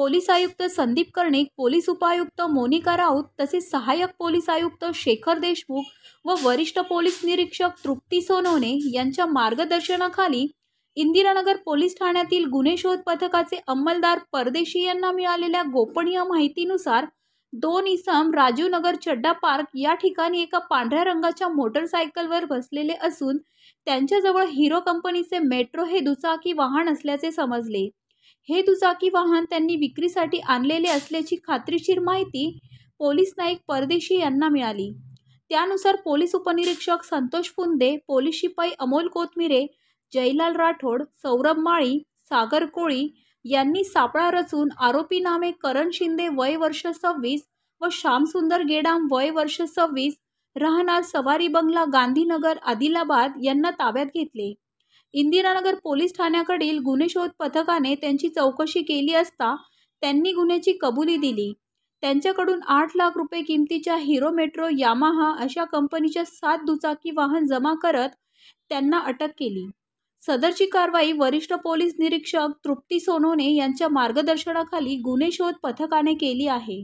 Police आयुक्त Sandeep Karnik, police उपायुक्त मोनिका राऊत तसेच सहाय्यक पोलीस आयुक्त शेखर देशमुख व वरिष्ठ पोलीस निरीक्षक तृप्ती सोनवणे यांच्या मार्गदर्शनाखाली इंदिरानगर पोलीस ठाण्यातील गुन्हे शोध पथकाचे अंमलदार परदेशी यांना मिळालेल्या गोपनीय माहितीनुसार 2 इसम राजीव नगर चड्डा पार्क या ठिकाणी एका पांढऱ्या रंगाच्या मोटरसायकलवर बसलेले असून त्यांच्याजवळ हिरो कंपनीचे मेट्रो हे दुचाकी वाहन असल्याचे समजले। हे दुचाकी वाहन त्यांनी विक्रीसाठी आणलेले असल्याची खात्रीशीर माहिती पोलीस नाईक परदेशी यांना मिळाली। त्यानुसार पोलीस उपनिरीक्षक संतोष फुंदे, पोलीस शिपाई अमोल कोथमिरे, जयलाल राठोड, सौरभ माळी, सागर कोळी यांनी सापळा रचून आरोपी नामे करण शिंदे वय वर्ष 26 व श्यामसुंदर गेडाम वय वर्ष 26 राहणार सवारी बंगला गांधीनगर आदिलाबाद यांना ताब्यात घेतले। इंदिरानगर पोलीस ठाण्याकडील गुन्हे शोध पथकाने त्यांची चौकशी केली असता त्यांनी गुन्ह्याची कबुली दिली। त्यांच्याकडून 8 लाख रुपये किमतीच्या हिरो मेट्रो यामाहा अशा कंपनीच्या 7 दुचाकी वाहन जमा करत त्यांना अटक केली। सदरची कारवाई वरिष्ठ पोलीस निरीक्षक तृप्ती सोनवणे यांच्या मार्गदर्शनाखाली गुन्हे शोध पथकाने केली आहे।